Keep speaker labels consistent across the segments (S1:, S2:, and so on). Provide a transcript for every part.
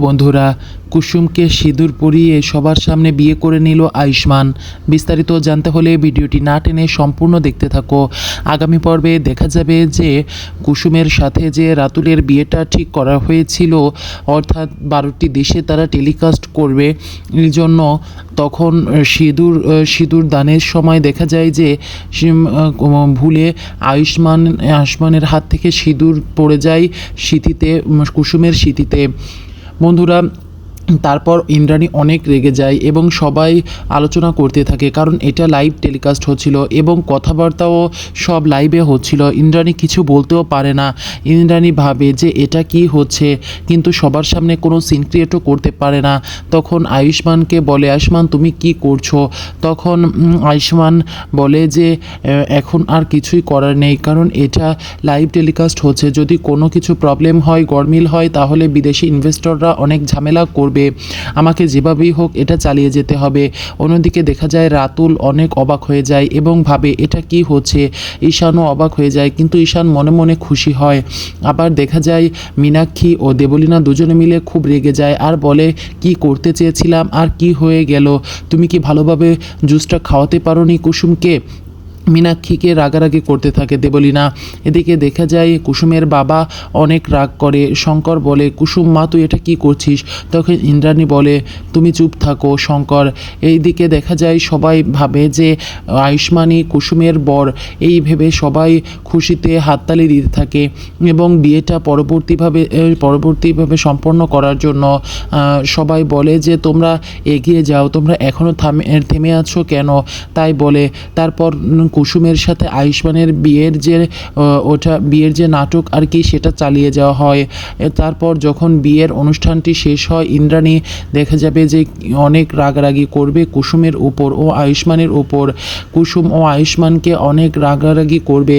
S1: বন্ধুরা, কুসুমকে সিঁদুর পরিয়ে সবার সামনে বিয়ে করে নিল আয়ুষ্মান। বিস্তারিত জানতে হলে ভিডিওটি না টেনে সম্পূর্ণ দেখতে থাকো। আগামী পর্বে দেখা যাবে যে কুসুমের সাথে যে রাতুলের বিয়েটা ঠিক করা হয়েছিল, অর্থাৎ 12টি দেশে তারা টেলিকাস্ট করবে। এই জন্য তখন সিঁদুর দানের সময় দেখা যায় যে ভুলে আয়ুষ্মানের হাত থেকে সিঁদুর পড়ে যায় কুসুমের স্মৃতিতে। বন্ধুরা, তারপর ইন্দ্রাণী অনেক রেগে যায় এবং সবাই আলোচনা করতে থাকে, কারণ এটা লাইভ টেলিকাস্ট হচ্ছিল এবং কথাবার্তাও সব লাইভে হচ্ছিল। ইন্দ্রাণী কিছু বলতেও পারে না। ইন্দ্রাণী ভাবে যে এটা কি হচ্ছে, কিন্তু সবার সামনে কোনো সিন ক্রিয়েটও করতে পারে না। তখন আয়ুষ্মানকে বলে, আয়ুষ্মান তুমি কি করছো? তখন আয়ুষ্মান বলে যে এখন আর কিছুই করার নেই, কারণ এটা লাইভ টেলিকাস্ট হচ্ছে। যদি কোনো কিছু প্রবলেম হয়, গরমিল হয়, তাহলে বিদেশি ইনভেস্টররা অনেক ঝামেলা করবে। আমাকে যেভাবেই হোক এটা চালিয়ে যেতে হবে। অন্যদিকে দেখা যায় রাতুল অনেক অবাক হয়ে যায় এবং ভাবে এটা কি হচ্ছে। ঈশানও অবাক হয়ে যায়, কিন্তু ঈশান মনে মনে খুশি হয়। আবার দেখা যায় মীনাক্ষী ও দেবলীনা দুজনে মিলে খুব রেগে যায় আর বলে, কি করতে চেয়েছিলাম আর কি হয়ে গেল? তুমি কি ভালোভাবে জুসটা খাওয়াতে পারোনি কুসুমকে? মীনাক্ষীকে রাগারাগি করতে থাকে দেবলীনা। এদিকে দেখা যায় কুসুমের বাবা অনেক রাগ করে। শঙ্কর বলে, কুসুম মা তুই এটা কি করছিস? তখন ইন্দ্রাণী বলে, তুমি চুপ থাকো শঙ্কর। এইদিকে দেখা যায় সবাই ভাবে যে আয়ুষ্মানই কুসুমের বর, এই ভেবে সবাই খুশিতে হাততালি দিতে থাকে এবং বিয়েটা পরবর্তীভাবে সম্পন্ন করার জন্য সবাই বলে যে তোমরা এগিয়ে যাও, তোমরা এখনও থেমে আছো কেন? তাই বলে। তারপর কুসুমের সাথে আয়ুষ্মানের বিয়ের যে নাটক আর কি, সেটা চালিয়ে যাওয়া হয়। তারপর যখন বিয়ের অনুষ্ঠানটি শেষ হয়, ইন্দ্রাণী দেখা যাবে যে অনেক রাগারাগি করবে কুসুমের উপর ও আয়ুষ্মানের উপর। কুসুম ও আয়ুষ্মানকে অনেক রাগারাগি করবে।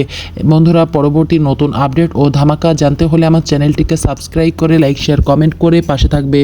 S1: বন্ধুরা, পরবর্তী নতুন আপডেট ও ধামাকা জানতে হলে আমার চ্যানেলটিকে সাবস্ক্রাইব করে লাইক শেয়ার কমেন্ট করে পাশে থাকবে।